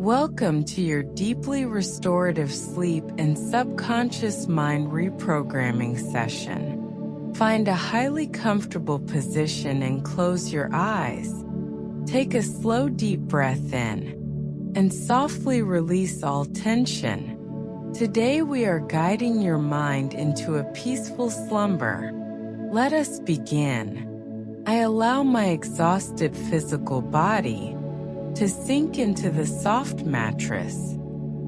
Welcome to your deeply restorative sleep and subconscious mind reprogramming session. Find a highly comfortable position and close your eyes. Take a slow deep breath in and softly release all tension. Today we are guiding your mind into a peaceful slumber. Let us begin. I allow my exhausted physical body to sink into the soft mattress.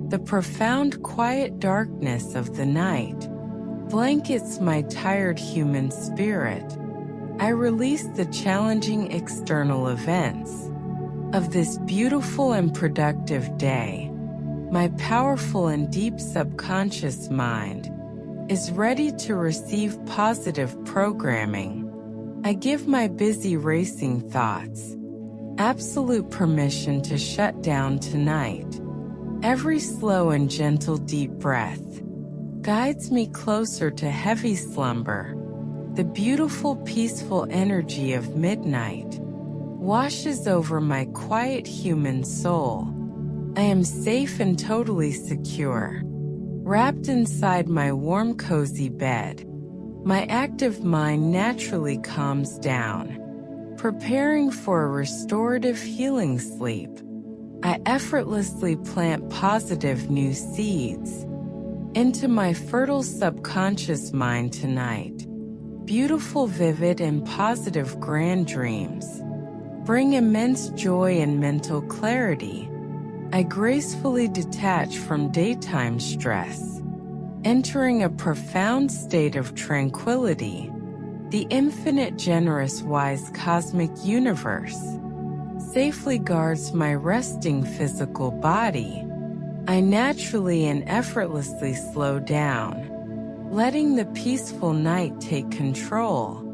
The profound quiet darkness of the night blankets my tired human spirit. I release the challenging external events of this beautiful and productive day. My powerful and deep subconscious mind is ready to receive positive programming. I give my busy racing thoughts absolute permission to shut down tonight. Every slow and gentle deep breath guides me closer to heavy slumber. The beautiful, peaceful energy of midnight washes over my quiet human soul. I am safe and totally secure, wrapped inside my warm, cozy bed. My active mind naturally calms down, preparing for a restorative healing sleep. I effortlessly plant positive new seeds into my fertile subconscious mind tonight. Beautiful, vivid, and positive grand dreams bring immense joy and mental clarity. I gracefully detach from daytime stress, entering a profound state of tranquility. The infinite, generous, wise cosmic universe safely guards my resting physical body. I naturally and effortlessly slow down, letting the peaceful night take control.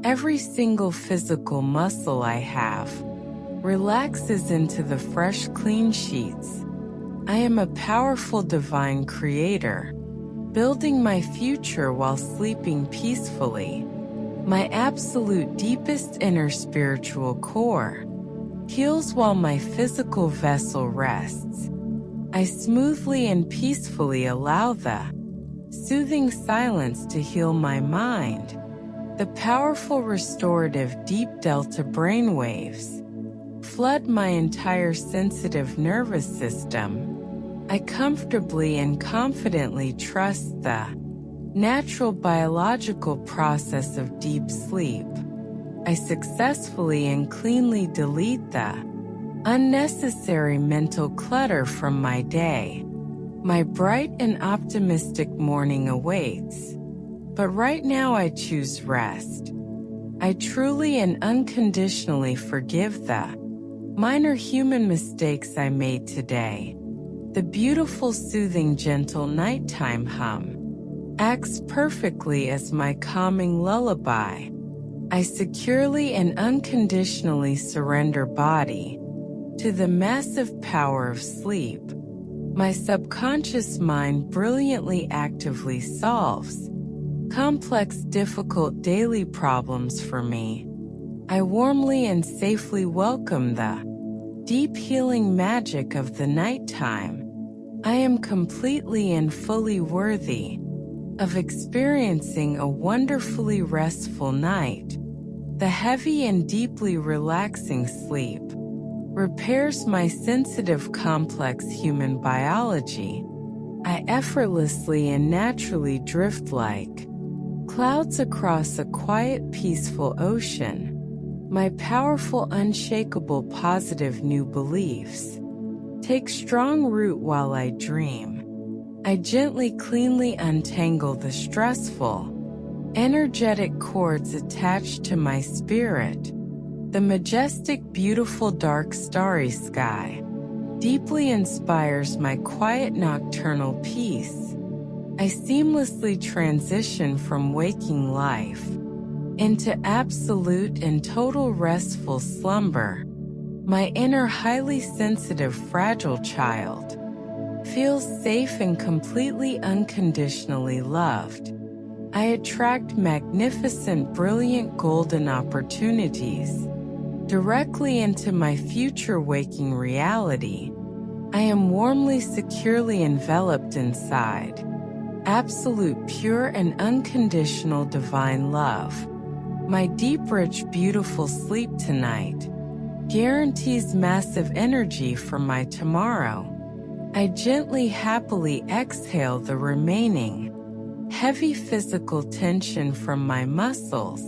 Every single physical muscle I have relaxes into the fresh, clean sheets. I am a powerful divine creator, building my future while sleeping peacefully. My absolute deepest inner spiritual core heals while my physical vessel rests. I smoothly and peacefully allow the soothing silence to heal my mind. The powerful restorative deep delta brainwaves flood my entire sensitive nervous system. I comfortably and confidently trust the natural biological process of deep sleep. I successfully and cleanly delete the unnecessary mental clutter from my day. My bright and optimistic morning awaits. But right now I choose rest. I truly and unconditionally forgive the minor human mistakes I made today. The beautiful, soothing, gentle nighttime hum acts perfectly as my calming lullaby. I securely and unconditionally surrender body to the massive power of sleep. My subconscious mind brilliantly actively solves complex, difficult daily problems for me. I warmly and safely welcome the deep healing magic of the nighttime. I am completely and fully worthy of experiencing a wonderfully restful night. The heavy and deeply relaxing sleep repairs my sensitive, complex human biology. I effortlessly and naturally drift like clouds across a quiet, peaceful ocean. My powerful, unshakable, positive new beliefs take strong root while I dream. I gently, cleanly untangle the stressful, energetic cords attached to my spirit. The majestic, beautiful, dark, starry sky deeply inspires my quiet nocturnal peace. I seamlessly transition from waking life into absolute and total restful slumber. My inner, highly sensitive, fragile child feels safe and completely unconditionally loved. I attract magnificent, brilliant, golden opportunities directly into my future waking reality. I am warmly, securely enveloped inside absolute, pure, and unconditional divine love. My deep, rich, beautiful sleep tonight guarantees massive energy for my tomorrow. I gently, happily exhale the remaining heavy physical tension from my muscles.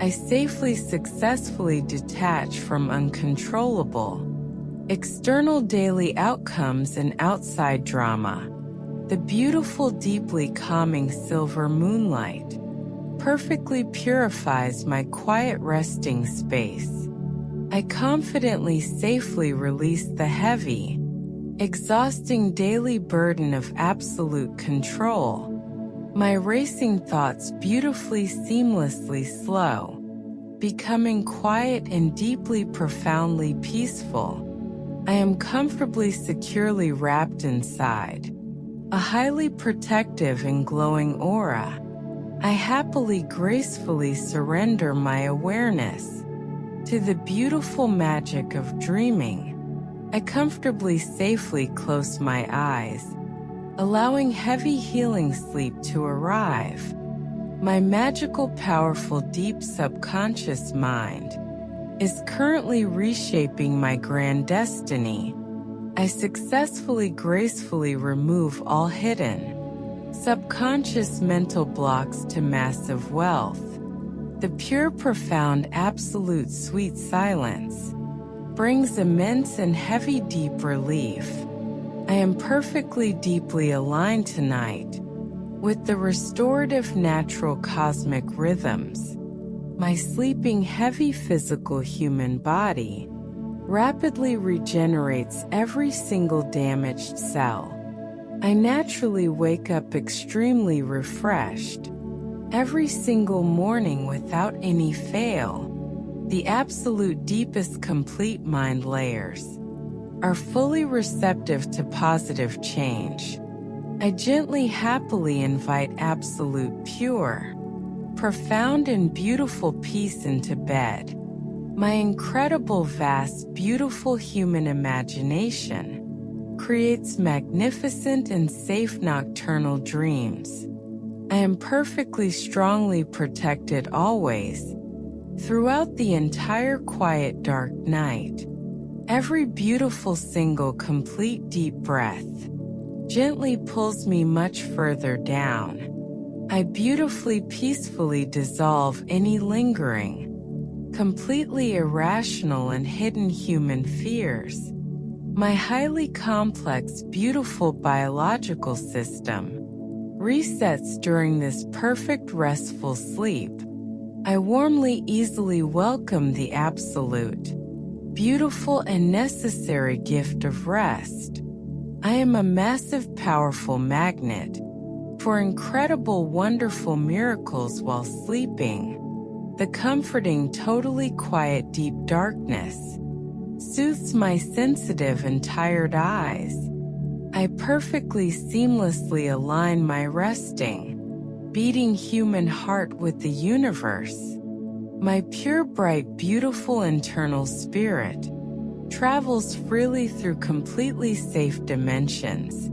I safely, successfully detach from uncontrollable external daily outcomes and outside drama. The beautiful, deeply calming silver moonlight perfectly purifies my quiet resting space. I confidently, safely release the heavy, exhausting daily burden of absolute control. My racing thoughts beautifully, seamlessly slow, becoming quiet and deeply, profoundly peaceful. I am comfortably, securely wrapped inside a highly protective and glowing aura. I happily, gracefully surrender my awareness to the beautiful magic of dreaming. I comfortably, safely close my eyes, allowing heavy, healing sleep to arrive. My magical, powerful, deep subconscious mind is currently reshaping my grand destiny. I successfully, gracefully remove all hidden subconscious mental blocks to massive wealth. The pure, profound, absolute, sweet silence brings immense and heavy, deep relief. I am perfectly, deeply aligned tonight with the restorative, natural cosmic rhythms. My sleeping, heavy physical human body rapidly regenerates every single damaged cell. I naturally wake up extremely refreshed every single morning without any fail. The absolute, deepest, complete mind layers are fully receptive to positive change. I gently, happily invite absolute, pure, profound, and beautiful peace into bed. My incredible, vast, beautiful human imagination creates magnificent and safe nocturnal dreams. I am perfectly, strongly protected always, throughout the entire quiet, dark night. Every beautiful, single, complete, deep breath gently pulls me much further down. I beautifully, peacefully dissolve any lingering, completely irrational and hidden human fears. My highly complex, beautiful biological system resets during this perfect, restful sleep. I warmly, easily welcome the absolute, beautiful, and necessary gift of rest. I am a massive, powerful magnet for incredible, wonderful miracles while sleeping. The comforting, totally quiet, deep darkness soothes my sensitive and tired eyes. I perfectly, seamlessly align my resting, beating human heart with the universe. My pure, bright, beautiful internal spirit travels freely through completely safe dimensions.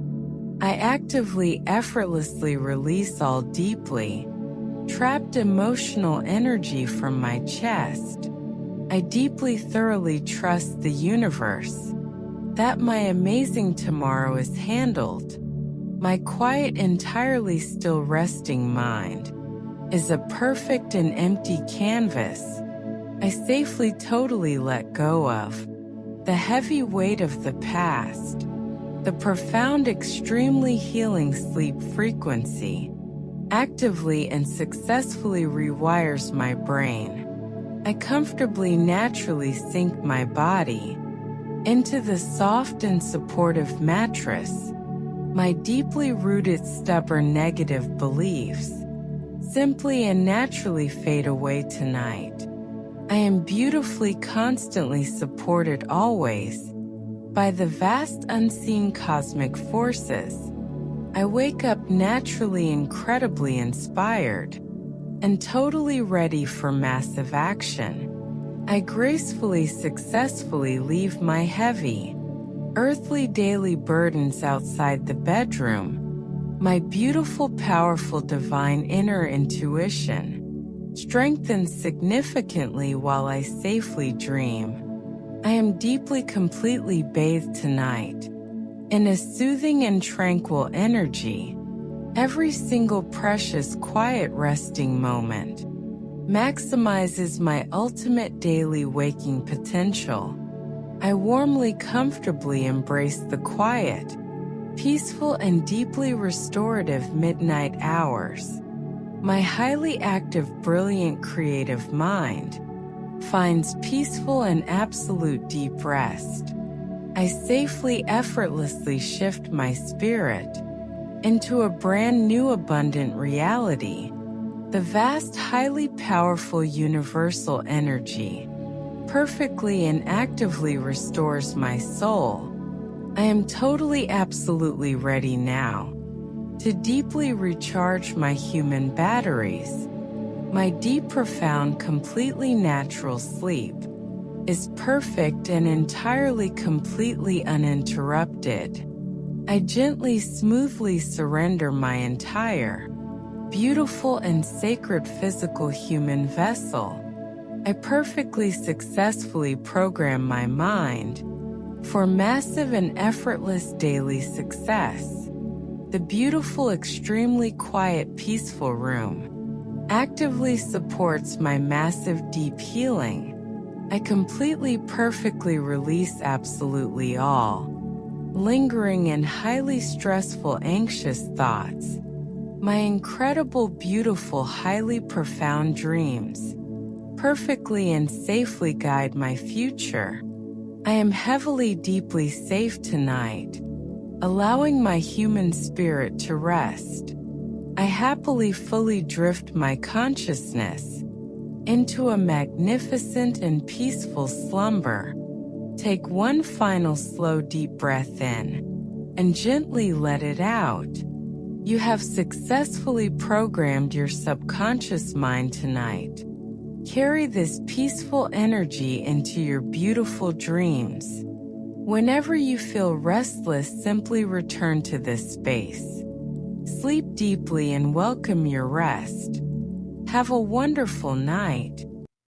I actively, effortlessly release all deeply trapped emotional energy from my chest. I deeply, thoroughly trust the universe that my amazing tomorrow is handled. My quiet, entirely still resting mind is a perfect and empty canvas. I safely, totally let go of the heavy weight of the past. The profound, extremely healing sleep frequency actively and successfully rewires my brain. I comfortably, naturally sink my body into the soft and supportive mattress. My deeply rooted, stubborn negative beliefs simply and naturally fade away tonight. I am beautifully, constantly supported always by the vast, unseen cosmic forces. I wake up naturally, incredibly inspired and totally ready for massive action. I gracefully, successfully leave my heavy, earthly daily burdens outside the bedroom, my beautiful, powerful, divine inner intuition strengthens significantly while I safely dream. I am deeply, completely bathed tonight in a soothing and tranquil energy. Every single precious, quiet, resting moment maximizes my ultimate daily waking potential. I warmly, comfortably embrace the quiet, peaceful, and deeply restorative midnight hours. My highly active, brilliant, creative mind finds peaceful and absolute deep rest. I safely, effortlessly shift my spirit into a brand new, abundant reality. The vast, highly powerful universal energy perfectly and actively restores my soul. I am totally, absolutely ready now to deeply recharge my human batteries. My deep, profound, completely natural sleep is perfect and entirely, completely uninterrupted. I gently, smoothly surrender my entire beautiful and sacred physical human vessel. I perfectly, successfully program my mind for massive and effortless daily success. The beautiful, extremely quiet, peaceful room actively supports my massive, deep healing. I completely, perfectly release absolutely all lingering and highly stressful, anxious thoughts. My incredible, beautiful, highly profound dreams perfectly and safely guide my future. I am heavily, deeply safe tonight, allowing my human spirit to rest. I happily, fully drift my consciousness into a magnificent and peaceful slumber. Take one final slow, deep breath in and gently let it out. You have successfully programmed your subconscious mind tonight. Carry this peaceful energy into your beautiful dreams. Whenever you feel restless, simply return to this space. Sleep deeply and welcome your rest. Have a wonderful night.